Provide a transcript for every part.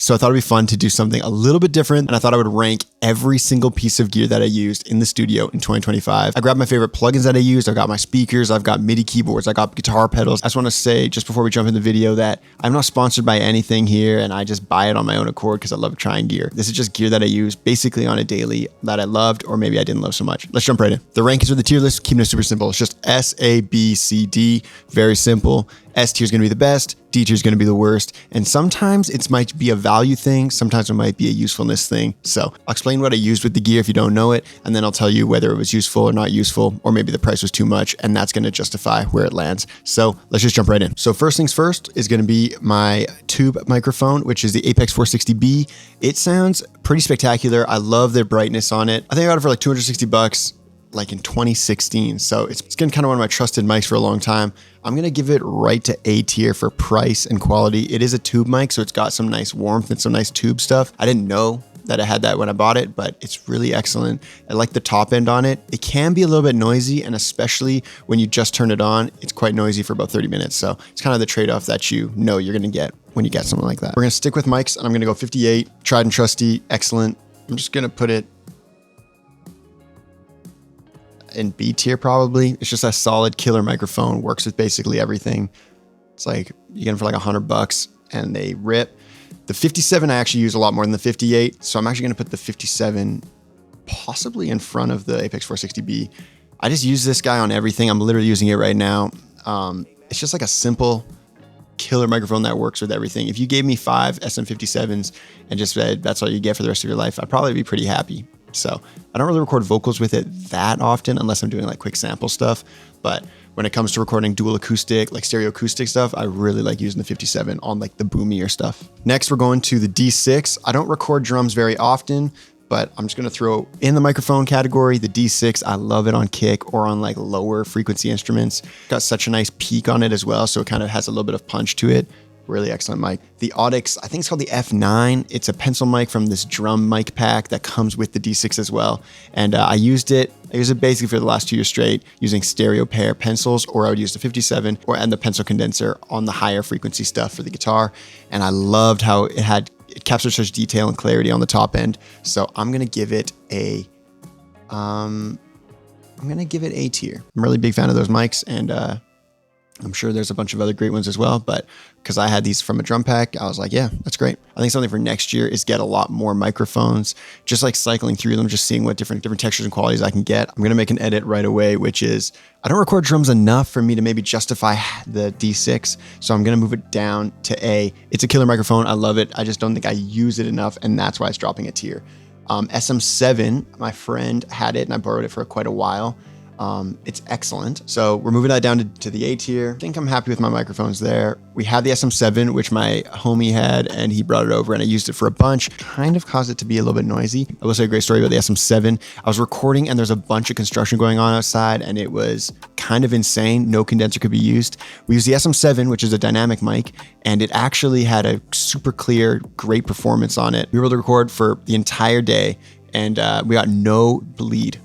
So I thought it'd be fun to do something a little bit different. And I thought I would rank every single piece of gear that I used in the studio in 2025. I grabbed my favorite plugins that I used. I've got my speakers, I've got MIDI keyboards, I got guitar pedals. I just want to say, just before we jump in the video, that I'm not sponsored by anything here and I just buy it on my own accord because I love trying gear. This is just gear that I use basically on a daily that I loved or maybe I didn't love so much. Let's jump right in. The rankings for the tier list, keeping it super simple. It's just S, A, B, C, D. Very simple. S tier is going to be the best, D tier is going to be the worst, and sometimes it might be a value thing, sometimes it might be a usefulness thing. So I'll explain what I used with the gear if you don't know it, and then I'll tell you whether it was useful or not useful, or maybe the price was too much, and that's going to justify where it lands. So let's just jump right in. So first things first is going to be my tube microphone, which is the Apex 460B. It sounds pretty spectacular. I love the brightness on it. I think I got it for like 260 bucks. Like in 2016. So it's been kind of one of my trusted mics for a long time. I'm going to give it right to A tier for price and quality. It is a tube mic, so it's got some nice warmth and some nice tube stuff. I didn't know that I had that when I bought it, but it's really excellent. I like the top end on it. It can be a little bit noisy, and especially when you just turn it on, it's quite noisy for about 30 minutes. So it's kind of the trade-off that you know you're going to get when you get something like that. We're going to stick with mics, and I'm going to go 58, tried and trusty, excellent. I'm just going to put it in B tier probably. It's just a solid killer microphone, works with basically everything. It's like you get them for like $100 and they rip. The 57 I actually use a lot more than the 58, so I'm actually going to put the 57 possibly in front of the Apex 460B. I just use this guy on everything. I'm literally using it right now. It's just like a simple killer microphone that works with everything. If you gave me 5 SM57s and just said that's all you get for the rest of your life, I'd probably be pretty happy. So I don't really record vocals with it that often unless I'm doing like quick sample stuff. But when it comes to recording dual acoustic, like stereo acoustic stuff, I really like using the 57 on like the boomier stuff. Next, we're going to the D6. I don't record drums very often, but I'm just going to throw in the microphone category, the D6. I love it on kick or on like lower frequency instruments. Got such a nice peak on it as well. So it kind of has a little bit of punch to it. Really excellent mic. The Audix, I think it's called the F9. It's a pencil mic from this drum mic pack that comes with the D6 as well. And I use it basically for the last 2 years straight using stereo pair pencils, or I would use the 57 and the pencil condenser on the higher frequency stuff for the guitar. And I loved how it captured such detail and clarity on the top end. So I'm going to give it A tier. I'm a really big fan of those mics, and I'm sure there's a bunch of other great ones as well, but because I had these from a drum pack, I was like, yeah, that's great. I think something for next year is get a lot more microphones, just like cycling through them, just seeing what different textures and qualities I can get. I'm going to make an edit right away, which is I don't record drums enough for me to maybe justify the D6. So I'm going to move it down to A. It's a killer microphone. I love it. I just don't think I use it enough, and that's why it's dropping a tier. SM7, my friend had it and I borrowed it for quite a while. It's excellent. So we're moving that down to the A tier. I think I'm happy with my microphones there. We had the SM7, which my homie had, and he brought it over and I used it for a bunch. Kind of caused it to be a little bit noisy. I will say a great story about the SM7. I was recording and there's a bunch of construction going on outside and it was kind of insane. No condenser could be used. We used the SM7, which is a dynamic mic, and it actually had a super clear, great performance on it. We were able to record for the entire day. And we got no bleed,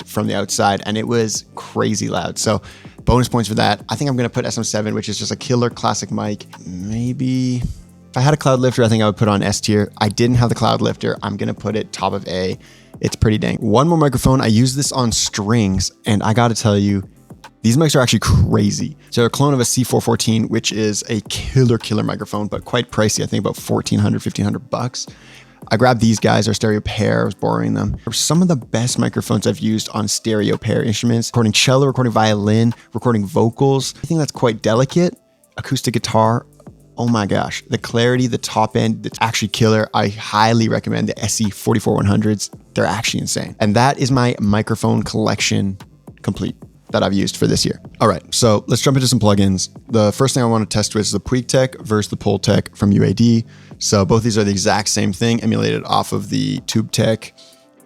from the outside, and it was crazy loud. So bonus points for that. I think I'm going to put SM7, which is just a killer classic mic. Maybe if I had a cloud lifter, I think I would put on S tier. I didn't have the cloud lifter. I'm going to put it top of A. It's pretty dang. One more microphone. I use this on strings, and I got to tell you, these mics are actually crazy. So they're a clone of a C414, which is a killer microphone, but quite pricey. I think about $1,400, $1,500. I grabbed these guys, our stereo pair, I was borrowing them. They're some of the best microphones I've used on stereo pair instruments, recording cello, recording violin, recording vocals. I think that's quite delicate. Acoustic guitar, oh my gosh. The clarity, the top end, it's actually killer. I highly recommend the SE 44100s. They're actually insane. And that is my microphone collection complete that I've used for this year. All right, so let's jump into some plugins. The first thing I want to test with is the Puig Tech versus the Pole Tech from UAD. So both these are the exact same thing, emulated off of the Tube Tech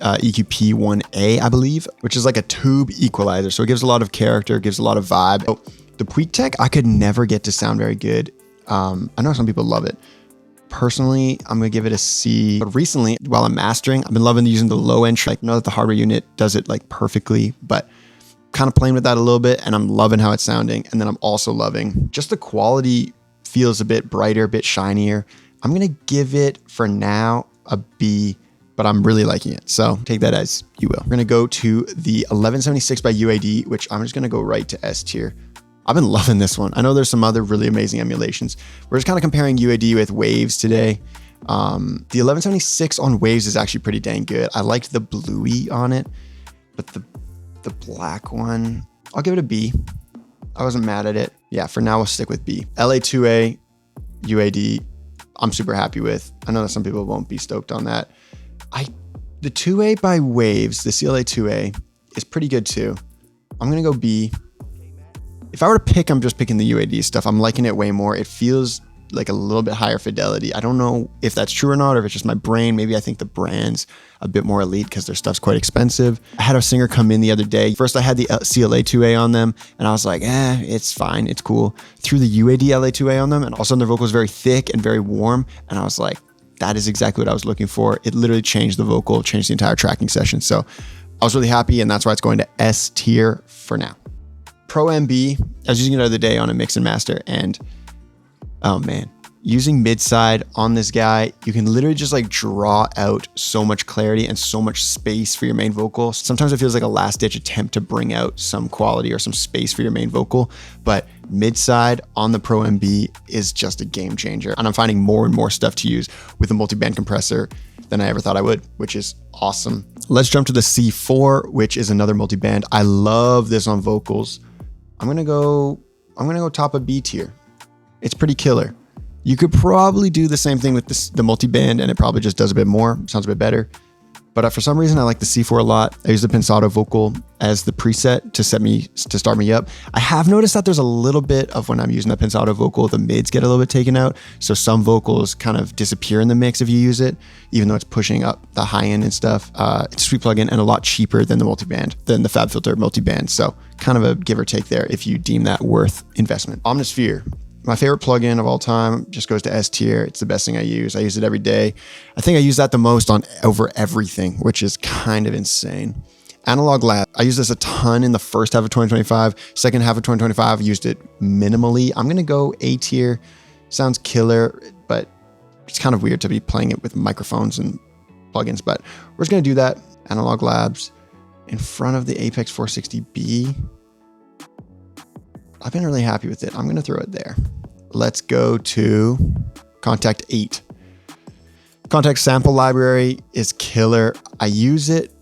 EQP1A, I believe, which is like a tube equalizer. So it gives a lot of character, gives a lot of vibe. So the Puig Tech, I could never get to sound very good. I know some people love it. Personally, I'm gonna give it a C. But recently, while I'm mastering, I've been loving using the low end. Like, I know that the hardware unit does it like perfectly, but kind of playing with that a little bit, and I'm loving how it's sounding. And then I'm also loving just the quality feels a bit brighter, a bit shinier. I'm gonna give it for now a B, but I'm really liking it. So take that as you will. We're gonna go to the 1176 by UAD, which I'm just gonna go right to S tier. I've been loving this one. I know there's some other really amazing emulations. We're just kind of comparing UAD with Waves today. The 1176 on Waves is actually pretty dang good. I liked the bluey on it, but the black one, I'll give it a B. I wasn't mad at it. Yeah, for now we'll stick with B. LA2A, UAD, I'm super happy with. I know that some people won't be stoked on that. The 2A by Waves, the CLA 2A is pretty good too. I'm gonna go B. If I were to pick, I'm just picking the UAD stuff. I'm liking it way more. It feels like a little bit higher fidelity. I don't know if that's true or not, or if it's just my brain. Maybe I think the brand's a bit more elite because their stuff's quite expensive. I had a singer come in the other day. First, I had the CLA 2A on them, and I was like, it's fine, it's cool. Threw the UAD LA 2A on them, and all of a sudden their vocal was very thick and very warm, and I was like, that is exactly what I was looking for. It literally changed the vocal, changed the entire tracking session. So I was really happy, and that's why it's going to S tier for now. Pro MB, I was using it the other day on a mix and master, and oh man, using mid-side on this guy, you can literally just like draw out so much clarity and so much space for your main vocal. Sometimes it feels like a last-ditch attempt to bring out some quality or some space for your main vocal, but mid-side on the Pro MB is just a game changer. And I'm finding more and more stuff to use with a multi-band compressor than I ever thought I would, which is awesome. Let's jump to the C4, which is another multi-band. I love this on vocals. I'm gonna go top of B tier. It's pretty killer. You could probably do the same thing with the multi-band, and it probably just does a bit more, sounds a bit better. But for some reason, I like the C4 a lot. I use the Pensado vocal as the preset to start me up. I have noticed that there's a little bit of when I'm using the Pensado vocal, the mids get a little bit taken out. So some vocals kind of disappear in the mix if you use it, even though it's pushing up the high end and stuff. It's a sweet plugin and a lot cheaper than the FabFilter multi-band. So kind of a give or take there if you deem that worth investment. Omnisphere. My favorite plugin of all time, just goes to S tier. It's the best thing I use. I use it every day. I think I use that the most over everything, which is kind of insane. Analog Lab. I use this a ton in the first half of 2025. Second half of 2025, I used it minimally. I'm gonna go A tier. Sounds killer, but it's kind of weird to be playing it with microphones and plugins, but we're just gonna do that. Analog Labs in front of the Apex 460B. I've been really happy with it. I'm gonna throw it there. Let's go to Contact 8. Contact sample library is killer. I use it.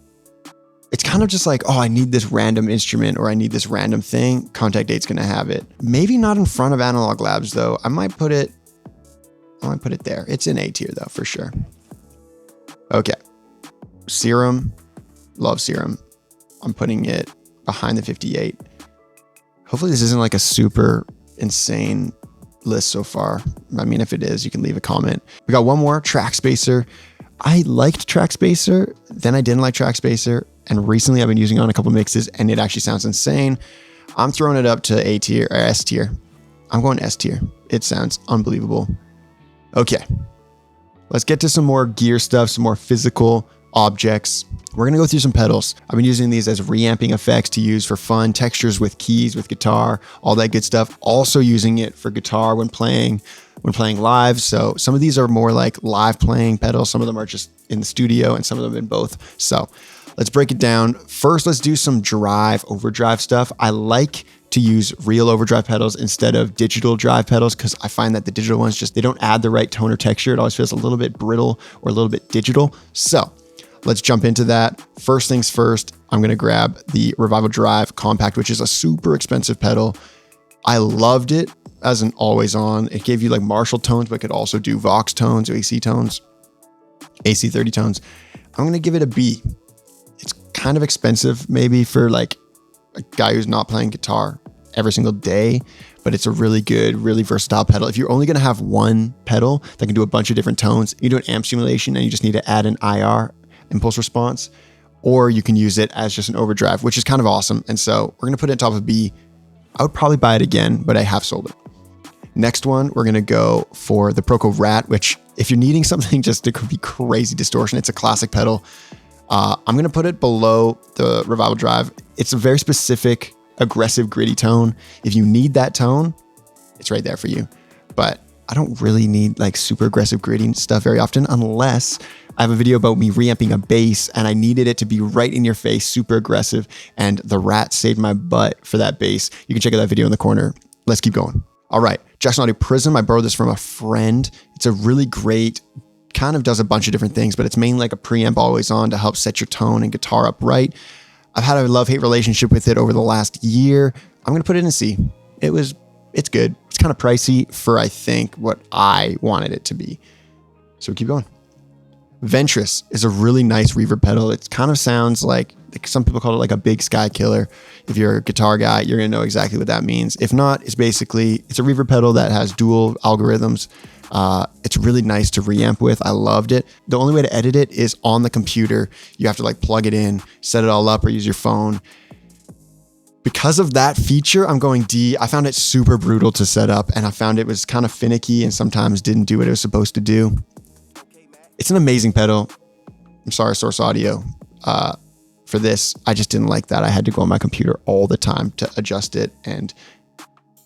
It's kind of just like, oh, I need this random instrument or I need this random thing. Contact 8's gonna have it. Maybe not in front of Analog Labs though. I might put it there. It's in A tier though, for sure. Okay. Serum, love Serum. I'm putting it behind the 58. Hopefully this isn't like a super insane list so far. I mean, if it is, you can leave a comment. We got one more, Track Spacer. I liked Track Spacer, then I didn't like Track Spacer, and recently I've been using it on a couple mixes and it actually sounds insane. I'm throwing it up to A tier or S tier. I'm going S tier. It sounds unbelievable. Okay, let's get to some more gear stuff, some more physical objects. We're gonna go through some pedals. I've been using these as reamping effects to use for fun, textures with keys, with guitar, all that good stuff. Also using it for guitar when playing live. So some of these are more like live playing pedals. Some of them are just in the studio and some of them in both. So let's break it down. First, let's do some overdrive stuff. I like to use real overdrive pedals instead of digital drive pedals because I find that the digital ones they don't add the right tone or texture. It always feels a little bit brittle or a little bit digital. So let's jump into that. First things first, I'm gonna grab the Revival Drive Compact, which is a super expensive pedal. I loved it as an always on. It gave you like Marshall tones, but could also do Vox tones, AC tones, AC 30 tones. I'm gonna give it a B. It's kind of expensive maybe for like a guy who's not playing guitar every single day, but it's a really good, really versatile pedal. If you're only gonna have one pedal that can do a bunch of different tones, you do an amp simulation and you just need to add an IR, impulse response, or you can use it as just an overdrive, which is kind of awesome. And so we're gonna put it on top of B. I would probably buy it again, but I have sold it. Next one, we're gonna go for the Proco Rat, which if you're needing something just to be crazy distortion, it's a classic pedal. I'm gonna put it below the Revival Drive. It's a very specific, aggressive, gritty tone. If you need that tone, it's right there for you. But I don't really need like super aggressive gritty stuff very often, unless I have a video about me reamping a bass and I needed it to be right in your face, super aggressive, and the Rat saved my butt for that bass. You can check out that video in the corner. Let's keep going. All right, Jackson Audio Prism. I borrowed this from a friend. It's a really great, kind of does a bunch of different things, but it's mainly like a preamp always on to help set your tone and guitar up right. I've had a love-hate relationship with it over the last year. I'm going to put it in C. It's good. It's kind of pricey for, I think, what I wanted it to be. So keep going. Ventress is a really nice reverb pedal. It kind of sounds like some people call it like a big sky killer. If you're a guitar guy, you're going to know exactly what that means. If not, it's a reverb pedal that has dual algorithms. It's really nice to reamp with. I loved it. The only way to edit it is on the computer. You have to like plug it in, set it all up, or use your phone. Because of that feature, I'm going D. I found it super brutal to set up, and I found it was kind of finicky and sometimes didn't do what it was supposed to do. It's an amazing pedal. I'm sorry, Source Audio. For this, I just didn't like that. I had to go on my computer all the time to adjust it, and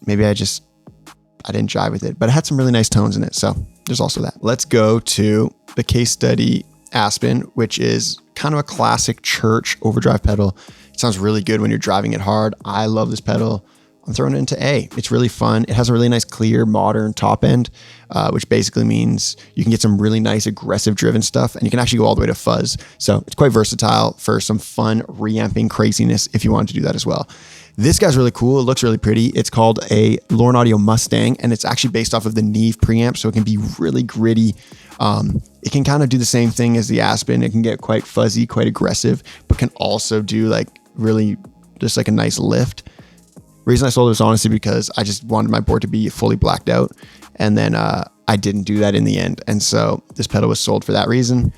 maybe I didn't jive with it, but it had some really nice tones in it. So there's also that. Let's go to the case study Aspen, which is kind of a classic church overdrive pedal. It sounds really good when you're driving it hard. I love this pedal. I'm throwing it into A. It's really fun. It has a really nice, clear, modern top end, which basically means you can get some really nice, aggressive driven stuff, and you can actually go all the way to fuzz. So it's quite versatile for some fun reamping craziness if you want to do that as well. This guy's really cool. It looks really pretty. It's called a Lorne Audio Mustang, and it's actually based off of the Neve preamp, so it can be really gritty. It can kind of do the same thing as the Aspen. It can get quite fuzzy, quite aggressive, but can also do like really just like a nice lift. Reason I sold it was honestly because I just wanted my board to be fully blacked out, and then I didn't do that in the end. And so this pedal was sold for that reason.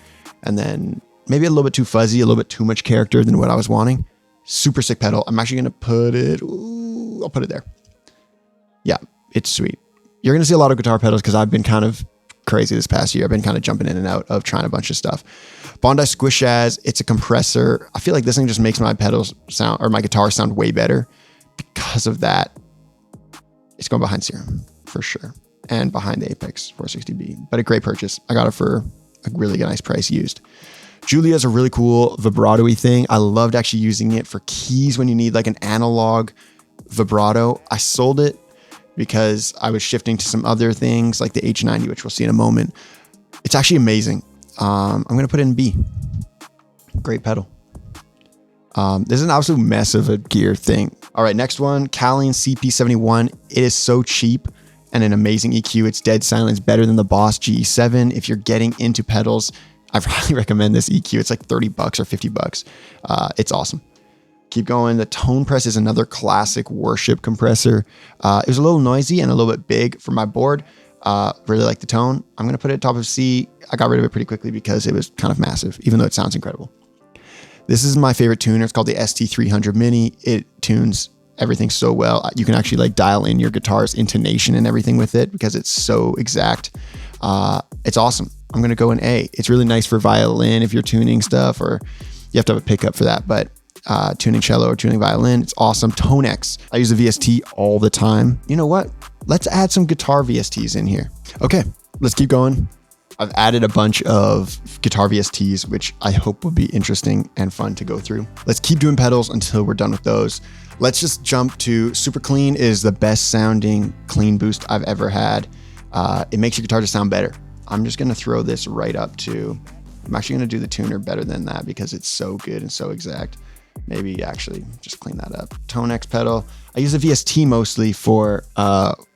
And then maybe a little bit too fuzzy, a little bit too much character than what I was wanting. Super sick pedal. I'm actually going to put it, I'll put it there. Yeah, it's sweet. You're going to see a lot of guitar pedals because I've been kind of crazy this past year. I've been kind of jumping in and out of trying a bunch of stuff. Bondi Squishaz, it's a compressor. I feel like this thing just makes my pedals sound, or my guitar sound way better. Because of that, it's going behind Serum for sure, and behind the Apex 460B, but a great purchase. I got it for a really nice price used. Julia's a really cool vibrato-y thing. I loved actually using it for keys when you need like an analog vibrato. I sold it because I was shifting to some other things like the H90, which we'll see in a moment. It's actually amazing. I'm going to put it in B. Great pedal. This is an absolute mess of a gear thing. All right, next one, Kaleen CP71. It is so cheap and an amazing EQ. It's dead silent. It's better than the Boss GE7. If you're getting into pedals, I highly recommend this EQ. It's like 30 bucks or 50 bucks. It's awesome. Keep going. The Tone Press is another classic worship compressor. It was a little noisy and a little bit big for my board. Really like the tone. I'm going to put it at top of C. I got rid of it pretty quickly because it was kind of massive, even though it sounds incredible. This is my favorite tuner. It's called the ST300 Mini. It tunes everything so well. You can actually like dial in your guitar's intonation and everything with it because it's so exact. It's awesome. I'm going to go in A. It's really nice for violin if you're tuning stuff, or you have to have a pickup for that, but tuning cello or tuning violin, it's awesome. Tonex. I use the VST all the time. You know what? Let's add some guitar VSTs in here. Okay, let's keep going. I've added a bunch of guitar VSTs, which I hope will be interesting and fun to go through. Let's keep doing pedals until we're done with those. Let's just jump to Super Clean. Is the best sounding clean boost I've ever had. It makes your guitar just sound better. I'm just going to throw this right up to, I'm actually going to do the tuner better than that because it's so good and so exact. Maybe actually just clean that up. Tonex pedal. I use the VST mostly for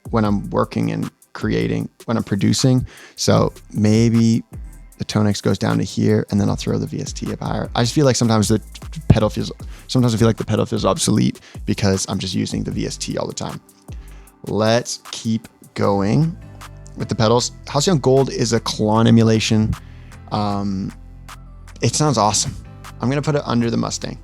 when I'm working and creating, when I'm producing. So maybe the Tonex goes down to here and then I'll throw the VST up higher. I just feel like sometimes I feel like the pedal feels obsolete because I'm just using the VST all the time. Let's keep going with the pedals. Halcyon Gold is a Klon emulation. It sounds awesome. I'm going to put it under the Mustang,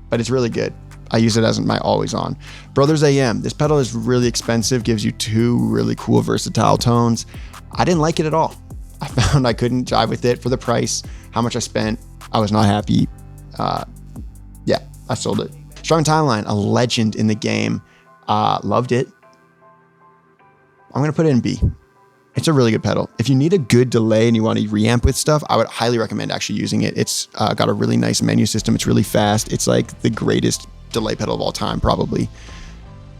but it's really good. I use it as my always on. Brothers AM. This pedal is really expensive, gives you two really cool versatile tones. I didn't like it at all. I found I couldn't jive with it for the price, how much I spent. I was not happy. Yeah, I sold it. Strong Timeline, a legend in the game. Loved it. I'm going to put it in B. It's a really good pedal. If you need a good delay and you want to reamp with stuff, I would highly recommend actually using it. It's got a really nice menu system. It's really fast. It's like the greatest delay pedal of all time, probably.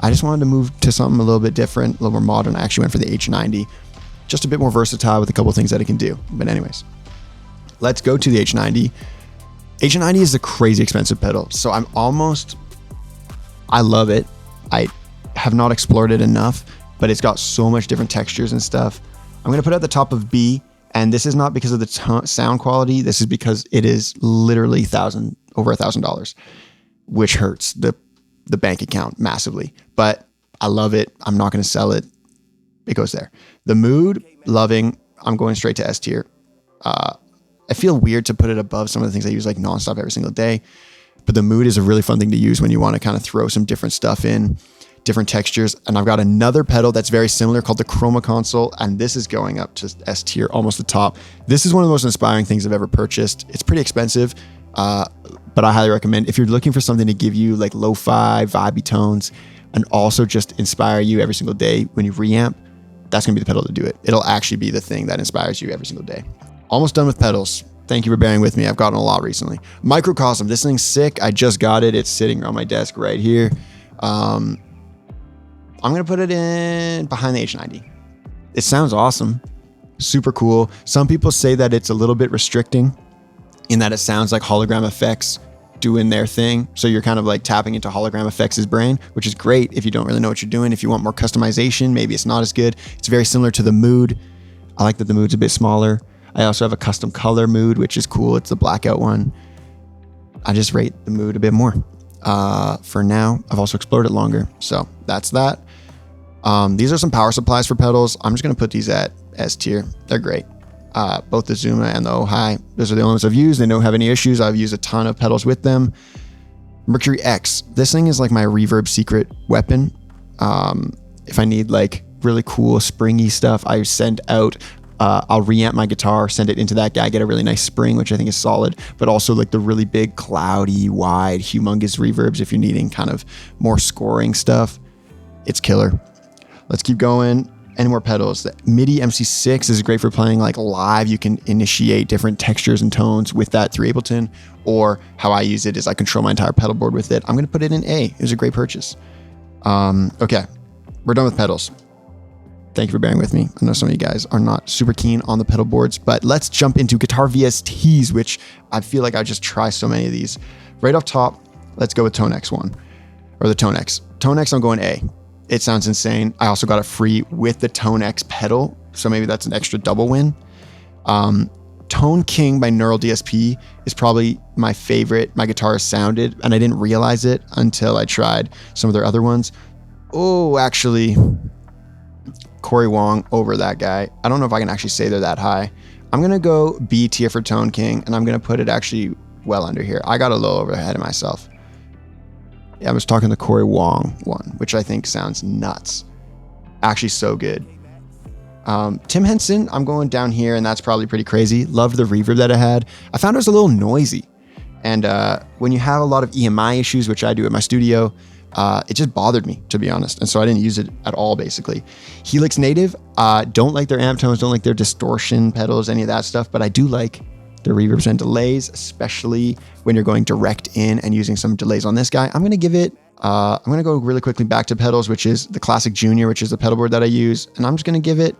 I just wanted to move to something a little bit different, a little more modern. I actually went for the H90, just a bit more versatile with a couple of things that it can do. But anyways, let's go to the H90. H90 is a crazy expensive pedal. So I love it. I have not explored it enough, but it's got so much different textures and stuff. I'm going to put it at the top of B, and this is not because of the sound quality. This is because it is literally over $1,000, which hurts the bank account massively, but I love it. I'm not going to sell it. It goes there. The mood, loving. I'm going straight to S tier. I feel weird to put it above some of the things I use like nonstop every single day, but the mood is a really fun thing to use when you want to kind of throw some different stuff in, different textures. And I've got another pedal that's very similar called the Chroma Console, and this is going up to S tier, almost the top. This is one of the most inspiring things I've ever purchased. It's pretty expensive, but I highly recommend if you're looking for something to give you like lo-fi, vibey tones, and also just inspire you every single day when you reamp, that's gonna be the pedal to do it. It'll actually be the thing that inspires you every single day. Almost done with pedals. Thank you for bearing with me. I've gotten a lot recently. Microcosm, this thing's sick. I just got it. It's sitting on my desk right here. I'm going to put it in behind the H90. It sounds awesome. Super cool. Some people say that it's a little bit restricting in that it sounds like hologram effects doing their thing. So you're kind of like tapping into hologram effects' brain, which is great if you don't really know what you're doing. If you want more customization, maybe it's not as good. It's very similar to the mood. I like that the mood's a bit smaller. I also have a custom color mood, which is cool. It's the blackout one. I just rate the mood a bit more. For now, I've also explored it longer. So that's that. These are some power supplies for pedals. I'm just going to put these at S tier. They're great. Both the Zuma and the Oh-Hi. Those are the only ones I've used. They don't have any issues. I've used a ton of pedals with them. Mercury X. This thing is like my reverb secret weapon. If I need like really cool springy stuff, I send out, I'll reamp my guitar, send it into that guy, get a really nice spring, which I think is solid, but also like the really big, cloudy, wide, humongous reverbs if you're needing kind of more scoring stuff. It's killer. Let's keep going. Any more pedals? The MIDI MC6 is great for playing like live. You can initiate different textures and tones with that through Ableton, or how I use it is I control my entire pedal board with it. I'm going to put it in A. It was a great purchase. Okay, we're done with pedals. Thank you for bearing with me. I know some of you guys are not super keen on the pedal boards, but let's jump into guitar VSTs, which I feel like I just try so many of these. Right off top, let's go with Tone X one, or the Tone X. Tone X, I'm going A. It sounds insane. I also got it free with the Tone X pedal, so maybe that's an extra double win. Tone King by Neural DSP is probably my favorite my guitar has sounded, and I didn't realize it until I tried some of their other ones. Oh, actually, Corey Wong over that guy. I don't know if I can actually say they're that high. I'm going to go B tier for Tone King, and I'm going to put it actually well under here. I got a little ahead of myself. Yeah, I was talking the Corey Wong one, which I think sounds nuts. Actually so good. Tim Henson, I'm going down here, and that's probably pretty crazy. Loved the reverb that it had. I found it was a little noisy. And when you have a lot of EMI issues, which I do at my studio, it just bothered me, to be honest. And so I didn't use it at all, basically. Helix Native, don't like their amp tones, don't like their distortion pedals, any of that stuff, but I do like their reverbs and delays, especially when you're going direct in and using some delays on this guy. I'm going to give it, I'm going to go really quickly back to pedals, which is the Classic Junior, which is the pedal board that I use. And I'm just going to give it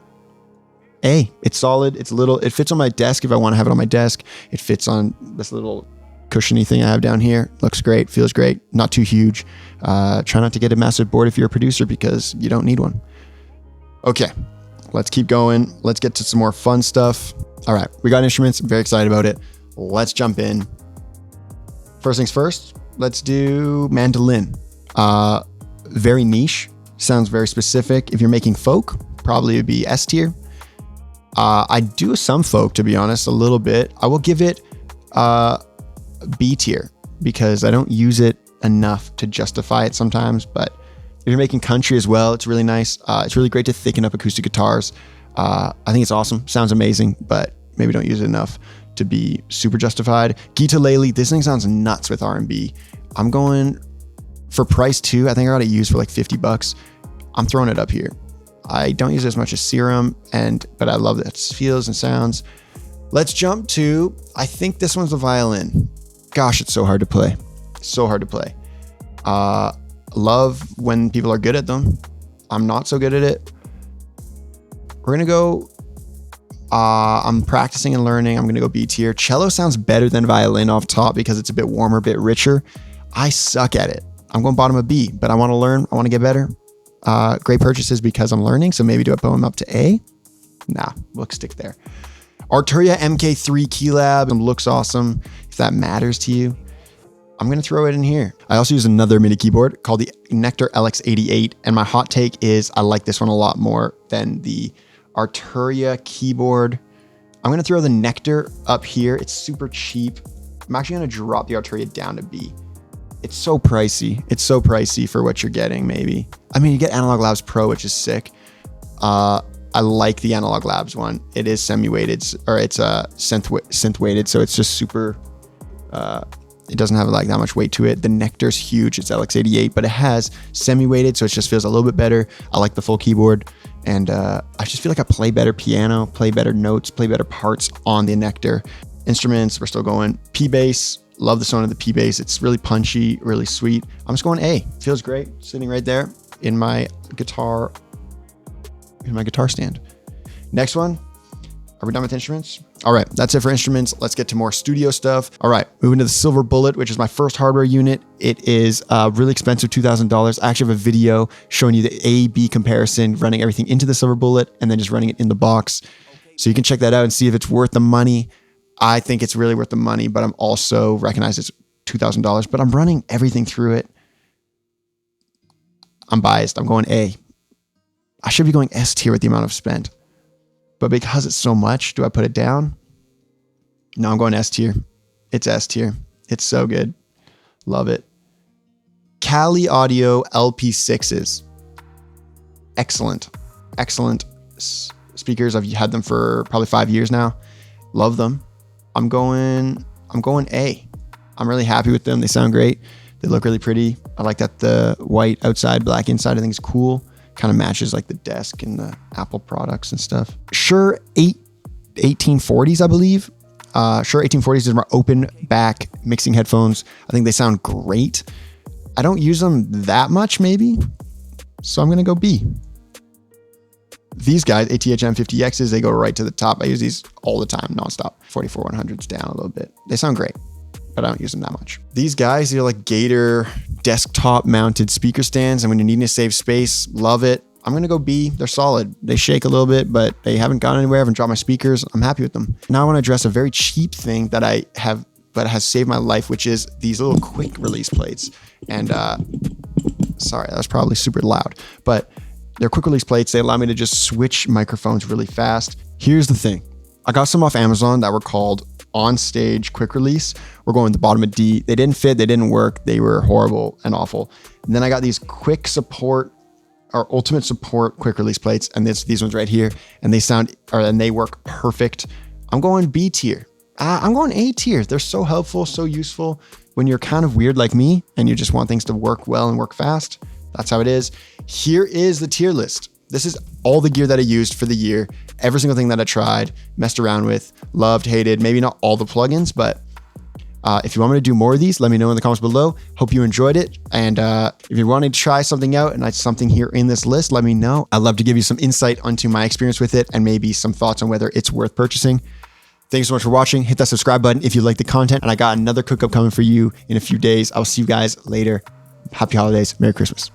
A. It's solid. It's little, it fits on my desk if I want to have it on my desk. It fits on this little cushiony thing I have down here. Looks great, feels great, not too huge. Try not to get a massive board if you're a producer because you don't need one. Okay, let's keep going. Let's get to some more fun stuff. All right, we got instruments. I'm very excited about it. Let's jump in. First things first, let's do mandolin. Very niche, sounds very specific. If you're making folk, probably would be S tier. I do some folk, to be honest, a little bit. I will give it B tier because I don't use it enough to justify it sometimes. But if you're making country as well, it's really nice. It's really great to thicken up acoustic guitars. I think it's awesome. Sounds amazing, but maybe don't use it enough to be super justified. Gita Laley, this thing sounds nuts with R&B. I'm going for price too. I think I got it used for like $50. I'm throwing it up here. I don't use it as much as Serum, but I love its feels and sounds. Let's jump to, I think this one's the violin. Gosh, it's so hard to play. So hard to play. Love when people are good at them. I'm not so good at it. We're gonna go, I'm practicing and learning. I'm gonna go B tier. Cello sounds better than violin off top because it's a bit warmer, a bit richer. I suck at it. I'm going bottom of B, but I wanna learn, I wanna get better. Great purchases because I'm learning, so maybe do I bump them up to A? Nah, we'll stick there. Arturia MK3 Keylab looks awesome. If that matters to you, I'm gonna throw it in here. I also use another MIDI keyboard called the Nectar LX88, and my hot take is I like this one a lot more than the Arturia keyboard. I'm gonna throw the Nectar up here. It's super cheap. I'm actually gonna drop the Arturia down to B. It's so pricey. It's so pricey for what you're getting, maybe. I mean, you get Analog Labs Pro, which is sick. I like the Analog Labs one. It is semi-weighted, or it's synth weighted, so it's just super, it doesn't have like that much weight to it. The Nectar's huge, it's LX88, but it has semi-weighted, so it just feels a little bit better. I like the full keyboard, and I just feel like I play better piano, play better notes, play better parts on the Nectar. Instruments, we're still going. P-Bass, love the sound of the P-Bass. It's really punchy, really sweet. I'm just going A. Feels great, sitting right there in my guitar stand. Next one. Are we done with instruments? All right, that's it for instruments. Let's get to more studio stuff. All right, moving to the Silver Bullet, which is my first hardware unit. It is really expensive, $2,000. I actually have a video showing you the A-B comparison, running everything into the Silver Bullet and then just running it in the box. So you can check that out and see if it's worth the money. I think it's really worth the money, but I'm also recognize it's $2,000, but I'm running everything through it. I'm biased. I'm going A. I should be going S tier with the amount I've spent, but because it's so much, do I put it down? No, I'm going S tier. It's S tier. It's so good. Love it. Kali Audio LP6s. Excellent. Excellent speakers. I've had them for probably 5 years now. Love them. I'm going A. I'm really happy with them. They sound great. They look really pretty. I like that the white outside, black inside, I think is cool. Kind of matches like the desk and the Apple products and stuff. Shure 1840s, I believe. Shure 1840s is more open back mixing headphones. I think they sound great. I don't use them that much, maybe. So I'm gonna go B. These guys, ATH-M 50Xs, they go right to the top. I use these all the time, nonstop. 44-100s down a little bit. They sound great, but I don't use them that much. These guys, they're like Gator desktop mounted speaker stands, and when you're needing to save space, love it. I'm gonna go B. They're solid. They shake a little bit, but they haven't gone anywhere. I haven't dropped my speakers. I'm happy with them. Now I wanna address a very cheap thing that I have, but has saved my life, which is these little quick release plates. And sorry, that was probably super loud, but they're quick release plates. They allow me to just switch microphones really fast. Here's the thing. I got some off Amazon that were called On Stage Quick Release. We're going to the bottom of D. They didn't fit, they didn't work. They were horrible and awful. And then I got these quick support or ultimate support quick release plates. And these ones right here. And they work perfect. I'm going B tier. I'm going A tier. They're so helpful, so useful. When you're kind of weird like me and you just want things to work well and work fast, that's how it is. Here is the tier list. This is all the gear that I used for the year. Every single thing that I tried, messed around with, loved, hated, maybe not all the plugins, but if you want me to do more of these, let me know in the comments below. Hope you enjoyed it. And if you're wanting to try something out and it's something here in this list, let me know. I'd love to give you some insight onto my experience with it and maybe some thoughts on whether it's worth purchasing. Thanks so much for watching. Hit that subscribe button if you like the content. And I got another cook-up coming for you in a few days. I'll see you guys later. Happy holidays. Merry Christmas.